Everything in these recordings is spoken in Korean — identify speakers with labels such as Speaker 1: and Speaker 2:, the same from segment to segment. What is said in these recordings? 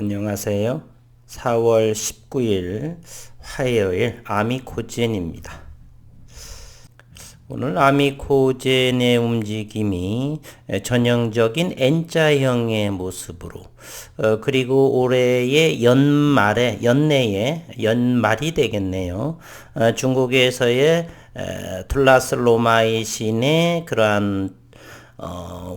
Speaker 1: 안녕하세요. 4월 19일 화요일 아미코젠입니다. 오늘 아미코젠의 움직임이 전형적인 N자형의 모습으로 그리고 올해의 연말이 되겠네요. 중국에서의 툴라스로마이신의 그러한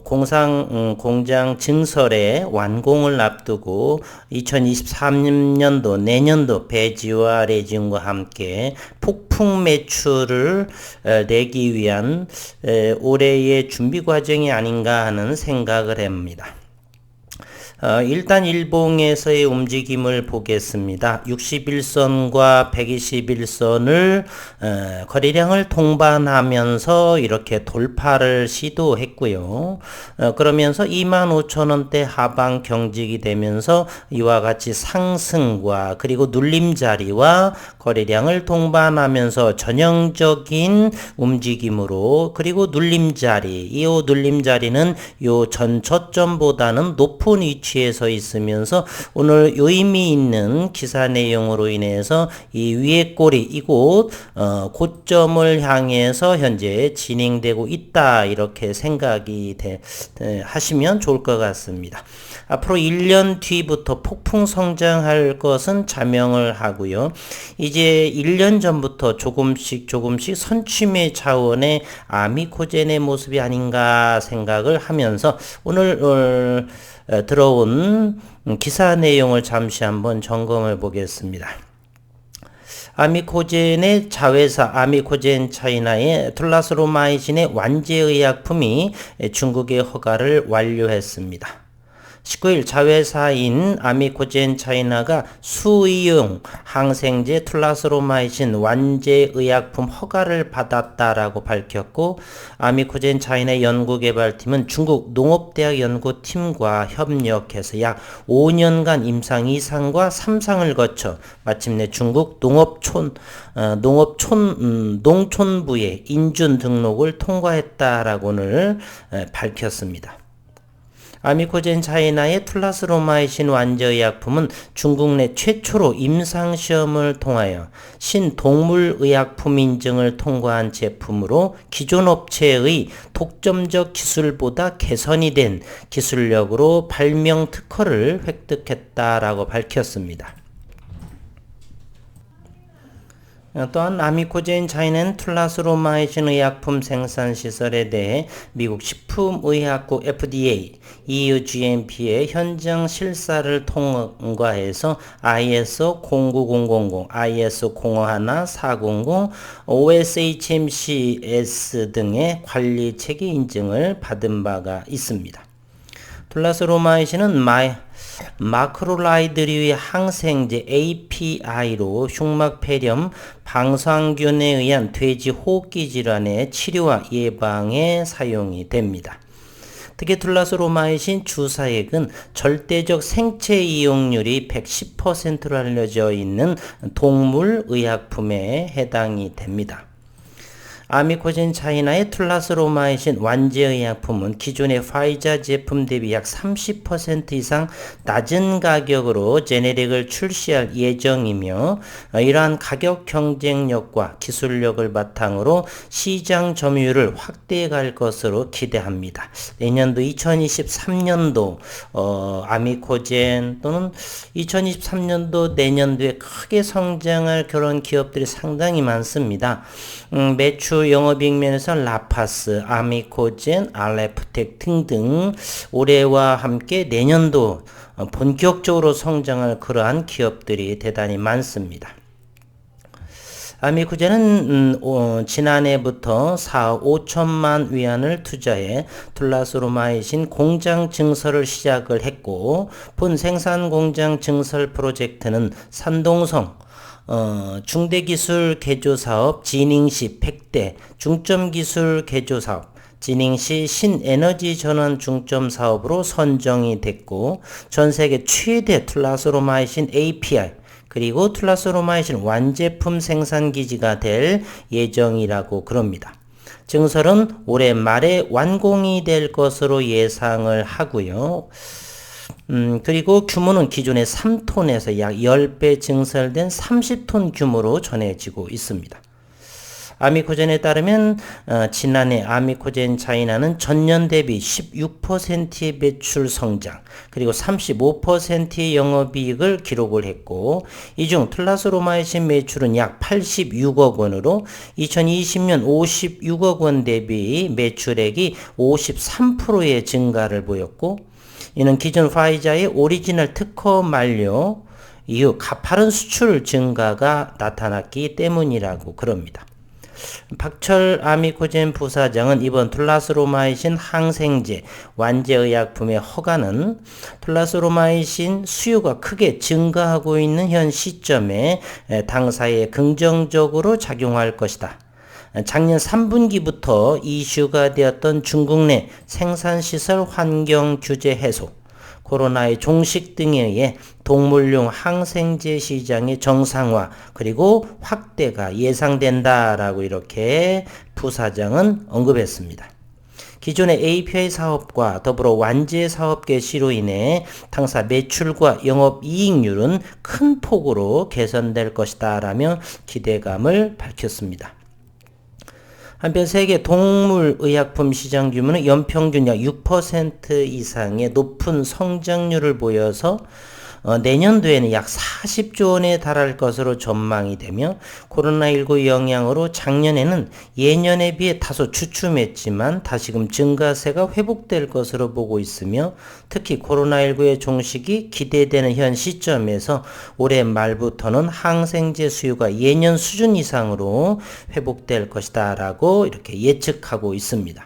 Speaker 1: 공장 증설의 완공을 앞두고 2023년도 내년도 배지와 레진과 함께 폭풍 매출을 내기 위한 올해의 준비 과정이 아닌가 하는 생각을 합니다. 일단 일봉에서의 움직임을 보겠습니다. 61선과 121선을 거래량을 동반하면서 이렇게 돌파를 시도했고요. 그러면서 25,000원대 하방 경직이 되면서 이와 같이 상승과 그리고 눌림자리와 거래량을 동반하면서 전형적인 움직임으로 그리고 눌림자리, 이 눌림자리는 요 전 저점보다는 높은 위치에서 있으면서 오늘 의미 있는 기사 내용으로 인해서 이 위에 꼬리 이곳 고점을 향해서 현재 진행되고 있다, 이렇게 생각이 하시면 좋을 것 같습니다. 앞으로 1년 뒤부터 폭풍 성장할 것은 자명을 하고요. 이제 1년 전부터 조금씩 선취매 차원의 아미코젠의 모습이 아닌가 생각을 하면서 오늘 들어온 기사 내용을 잠시 한번 점검해 보겠습니다. 아미코젠의 자회사 아미코젠 차이나의 툴라스로마이신의 완제의약품이 중국의 허가를 완료했습니다. 19일 자회사인 아미코젠 차이나가 수의용 항생제 툴라스로마이신 완제의약품 허가를 받았다라고 밝혔고, 아미코젠 차이나 연구개발팀은 중국 농업대학 연구팀과 협력해서 약 5년간 임상 2상과 3상을 거쳐 마침내 중국 농촌부의 인준 등록을 통과했다라고 오늘 밝혔습니다. 아미코젠 차이나의 툴라스로마이신 완제의약품은 중국 내 최초로 임상시험을 통하여 신동물의약품 인증을 통과한 제품으로 기존 업체의 독점적 기술보다 개선이 된 기술력으로 발명 특허를 획득했다라고 밝혔습니다. 또한 아미코젠 차이나는 툴라스로마이신 의약품 생산 시설에 대해 미국 식품의약국 FDA, EU GMP의 현장 실사를 통과해서 ISO 09000, ISO 051-400, OSHMCS 등의 관리 체계 인증을 받은 바가 있습니다. 툴라스로마이신은 마크로라이드류의 항생제 API로 흉막 폐렴, 방사선균에 의한 돼지 호흡기 질환의 치료와 예방에 사용이 됩니다. 특히 툴라스로마이신 주사액은 절대적 생체 이용률이 110%로 알려져 있는 동물 의약품에 해당이 됩니다. 아미코젠 차이나의 툴라스로마이신 완제의약품은 기존의 파이자 제품 대비 약 30% 이상 낮은 가격으로 제네릭을 출시할 예정이며, 이러한 가격 경쟁력과 기술력을 바탕으로 시장 점유율을 확대해 갈 것으로 기대합니다. 내년도 2023년도 아미코젠 또는 2023년도 내년도에 크게 성장할 그런 기업들이 상당히 많습니다. 매출 영업이익 면에서 라파스, 아미코젠, 알레프텍 등등 올해와 함께 내년도 본격적으로 성장할 그러한 기업들이 대단히 많습니다. 아미코젠은 지난해부터 4억 5천만 위안을 투자해 툴라스로마이신 공장 증설을 시작을 했고, 본 생산 공장 증설 프로젝트는 산동성 중대기술 개조사업 진행시 팩대 중점기술 개조사업 진행시 신에너지 전환 중점 사업으로 선정이 됐고, 전세계 최대 툴라스로마이신 API 그리고 툴라스로마이신 완제품 생산기지가 될 예정이라고 그럽니다. 증설은 올해 말에 완공이 될 것으로 예상을 하고요. 그리고 규모는 기존의 3톤에서 약 10배 증설된 30톤 규모로 전해지고 있습니다. 아미코젠에 따르면 지난해 아미코젠 차이나는 전년 대비 16%의 매출 성장 그리고 35%의 영업이익을 기록을 했고 이 중 틀라스로마이신 매출은 약 86억 원으로 2020년 56억 원 대비 매출액이 53%의 증가를 보였고 이는 기존 화이자의 오리지널 특허 만료 이후 가파른 수출 증가가 나타났기 때문이라고 그럽니다. 박철 아미코젠 부사장은 이번 틀라스로마이신 항생제 완제의약품의 허가는 틀라스로마이신 수요가 크게 증가하고 있는 현 시점에 당사에 긍정적으로 작용할 것이다. 작년 3분기부터 이슈가 되었던 중국 내 생산시설 환경 규제 해소, 코로나의 종식 등에 의해 동물용 항생제 시장의 정상화 그리고 확대가 예상된다라고 이렇게 부사장은 언급했습니다. 기존의 API 사업과 더불어 완제 사업 개시로 인해 당사 매출과 영업이익률은 큰 폭으로 개선될 것이다 라며 기대감을 밝혔습니다. 한편 세계 동물의약품 시장 규모는 연평균 약 6% 이상의 높은 성장률을 보여서 내년도에는 약 40조 원에 달할 것으로 전망이 되며 코로나19 영향으로 작년에는 예년에 비해 다소 주춤했지만 다시금 증가세가 회복될 것으로 보고 있으며 특히 코로나19의 종식이 기대되는 현 시점에서 올해 말부터는 항생제 수요가 예년 수준 이상으로 회복될 것이다 라고 이렇게 예측하고 있습니다.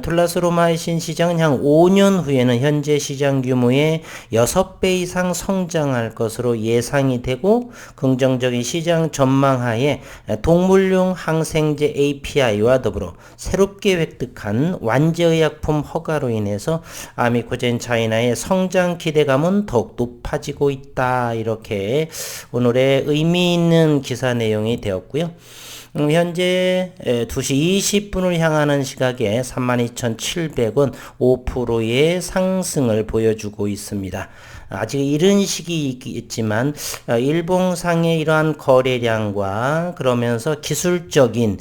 Speaker 1: 틀라스로마이신 시장은 향 5년 후에는 현재 시장 규모의 6배 이상 성장할 것으로 예상이 되고 긍정적인 시장 전망하에 동물용 항생제 API와 더불어 새롭게 획득한 완제의약품 허가로 인해서 아미코젠 차이나의 성장 기대감은 더욱 높아지고 있다. 이렇게 오늘의 의미 있는 기사 내용이 되었고요. 현재 2시 20분을 향하는 시각에 32,700원 5%의 상승을 보여주고 있습니다. 아직 이른 시기이겠지만 일봉상의 이러한 거래량과 그러면서 기술적인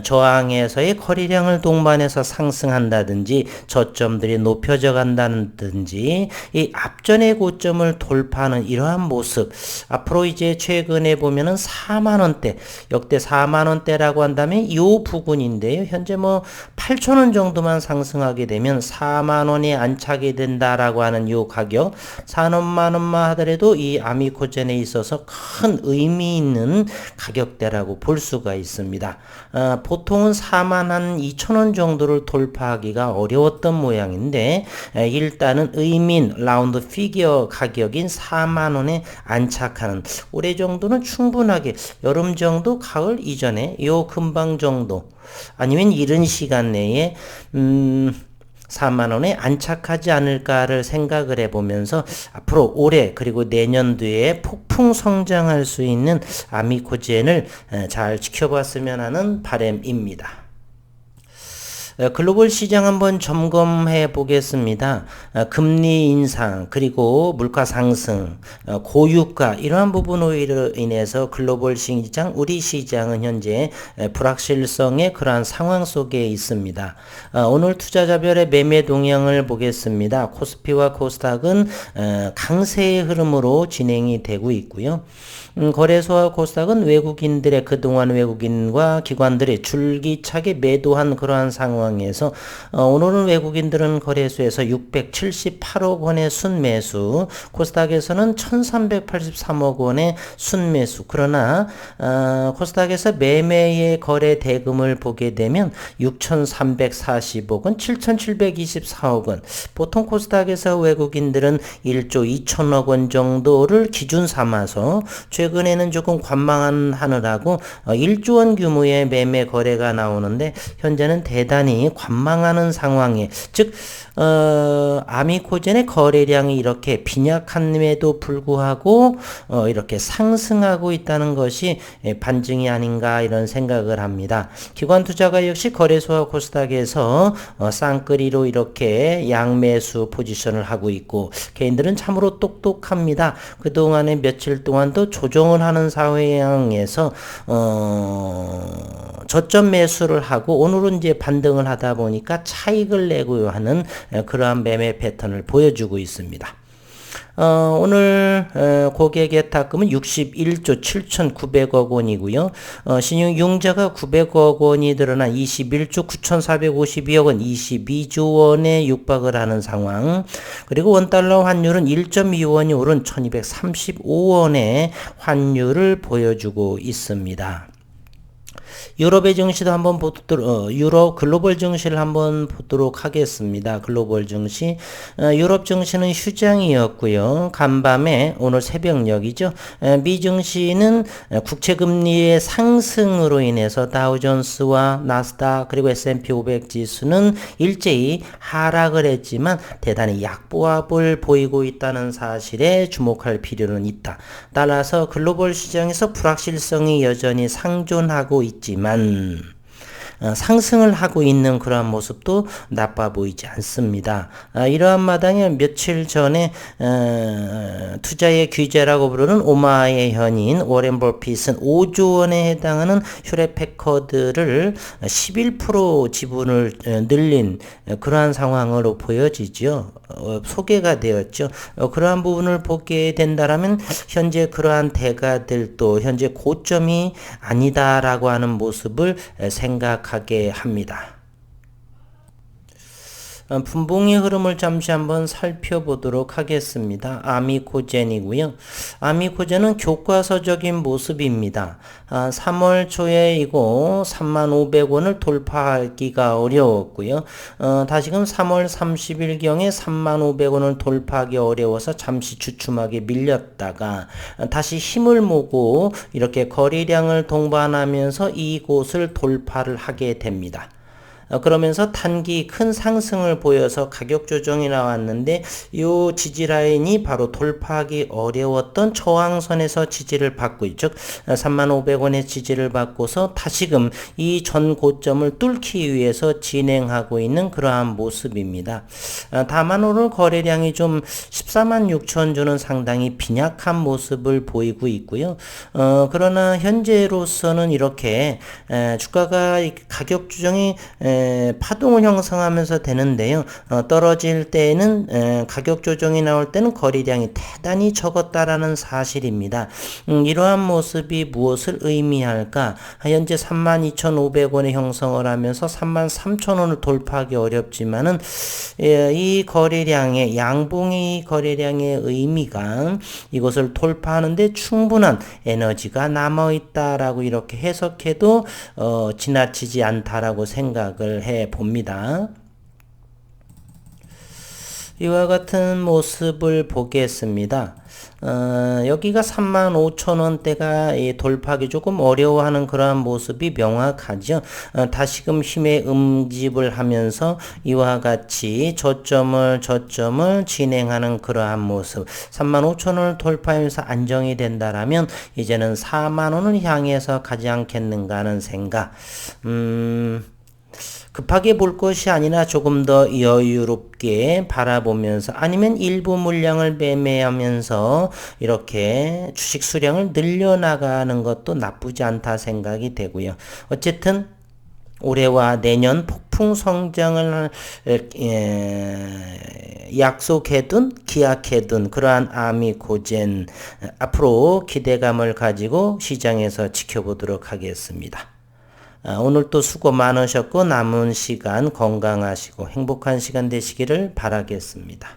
Speaker 1: 저항에서의 거래량을 동반해서 상승한다든지 저점들이 높여져 간다든지 이 앞전의 고점을 돌파하는 이러한 모습 앞으로 이제 최근에 보면은 4만원대 역대 4만원대라고 한다면 이 부근인데요. 현재 뭐 8천원 정도만 상승하게 되면 4만원에 안착이 된다라고 하는 이 가격 4만원만 하더라도 이 아미코젠에 있어서 큰 의미 있는 가격대라고 볼 수가 있습니다. 보통은 4만 한 2천원 정도를 돌파하기가 어려웠던 모양인데 일단은 의민 라운드 피겨 가격인 4만원에 안착하는 올해 정도는 충분하게 여름 정도 가을 이전에 요 근방 정도 아니면 이른 시간 내에 4만원에 안착하지 않을까를 생각을 해보면서 앞으로 올해 그리고 내년도에 폭풍 성장할 수 있는 아미코젠을 잘 지켜봤으면 하는 바람입니다. 글로벌 시장 한번 점검해 보겠습니다. 금리 인상 그리고 물가 상승 고유가 이러한 부분으로 인해서 글로벌 시장 우리 시장은 현재 불확실성의 그러한 상황 속에 있습니다. 오늘 투자자별의 매매 동향을 보겠습니다. 코스피와 코스닥은 강세의 흐름으로 진행이 되고 있고요. 거래소와 코스닥은 외국인들의 그동안 외국인과 기관들의 줄기차게 매도한 그러한 상황에서 오늘은 외국인들은 거래소에서 678억 원의 순매수, 코스닥에서는 1383억 원의 순매수. 그러나 코스닥에서 매매의 거래 대금을 보게 되면 6340억 원, 7724억 원. 보통 코스닥에서 외국인들은 1조 2천억 원 정도를 기준 삼아서 최근에는 조금 관망하느라고 1조 원 규모의 매매 거래가 나오는데 현재는 대단히 상당히 관망하는 상황에, 즉 아미코젠의 거래량이 이렇게 빈약함에도 불구하고 이렇게 상승하고 있다는 것이 반증이 아닌가 이런 생각을 합니다. 기관 투자가 역시 거래소와 코스닥에서 쌍끌이로 이렇게 양매수 포지션을 하고 있고, 개인들은 참으로 똑똑합니다. 그동안에 며칠 동안도 조정을 하는 상황에서 저점 매수를 하고 오늘은 이제 반등을 하다 보니까 차익을 내고 하는 그러한 매매 패턴을 보여주고 있습니다. 오늘 고객 예탁금은 61조 7,900억 원이고요. 신용융자가 900억 원이 늘어나 21조 9,452억 원, 22조 원에 육박을 하는 상황. 그리고 원달러 환율은 1.2원이 오른 1,235원의 환율을 보여주고 있습니다. 유럽의 증시도 한번 유럽 글로벌 증시를 한번 보도록 하겠습니다. 글로벌 증시, 유럽 증시는 휴장이었고요. 간밤에 오늘 새벽녘이죠. 미 증시는 국채 금리의 상승으로 인해서 다우존스와 나스닥 그리고 S&P 500 지수는 일제히 하락을 했지만 대단히 약보합을 보이고 있다는 사실에 주목할 필요는 있다. 따라서 글로벌 시장에서 불확실성이 여전히 상존하고 있지만 상승을 하고 있는 그러한 모습도 나빠 보이지 않습니다. 이러한 마당에 며칠 전에 투자의 귀재라고 부르는 오마의 현인 워렌 버핏은 5조 원에 해당하는 휴렛패커드를 11% 지분을 늘린 그러한 상황으로 보여지죠. 소개가 되었죠. 그러한 부분을 보게 된다라면 현재 그러한 대가들도 현재 고점이 아니다라고 하는 모습을 생각하게 합니다. 분봉의 흐름을 잠시 한번 살펴보도록 하겠습니다. 아미코젠이고요. 아미코젠은 교과서적인 모습입니다. 3월 초에 이거 35,500원을 돌파하기가 어려웠고요. 다시금 3월 30일경에 35,500원을 돌파하기 어려워서 잠시 주춤하게 밀렸다가 다시 힘을 모으고 이렇게 거래량을 동반하면서 이곳을 돌파를 하게 됩니다. 그러면서 단기 큰 상승을 보여서 가격 조정이 나왔는데 이 지지 라인이 바로 돌파하기 어려웠던 저항선에서 지지를 받고 있죠. 35,500원의 지지를 받고서 다시금 이 전 고점을 뚫기 위해서 진행하고 있는 그러한 모습입니다. 다만 오늘 거래량이 좀 14만 6천 주는 상당히 빈약한 모습을 보이고 있고요. 그러나 현재로서는 이렇게 주가가 가격 조정이 파동을 형성하면서 되는데요. 떨어질 때는 가격 조정이 나올 때는 거래량이 대단히 적었다라는 사실입니다. 이러한 모습이 무엇을 의미할까? 현재 32,500원에 형성을 하면서 33,000원을 돌파하기 어렵지만은 이 거래량의 양봉의 거래량의 의미가 이것을 돌파하는데 충분한 에너지가 남아 있다라고 이렇게 해석해도 지나치지 않다라고 생각을 해 봅니다. 이와 같은 모습을 보겠습니다. 여기가 35,000원대가 돌파하기 조금 어려워하는 그러한 모습이 명확하죠. 다시금 힘의 음집을 하면서 이와 같이 저점을 진행하는 그러한 모습. 35,000원을 돌파하면서 안정이 된다라면 이제는 4만원을 향해서 가지 않겠는가 하는 생각. 급하게 볼 것이 아니라 조금 더 여유롭게 바라보면서 아니면 일부 물량을 매매하면서 이렇게 주식 수량을 늘려나가는 것도 나쁘지 않다 생각이 되고요. 어쨌든 올해와 내년 폭풍 성장을 약속해둔 기약해둔 그러한 아미코젠 앞으로 기대감을 가지고 시장에서 지켜보도록 하겠습니다. 오늘 또 수고 많으셨고 남은 시간 건강하시고 행복한 시간 되시기를 바라겠습니다.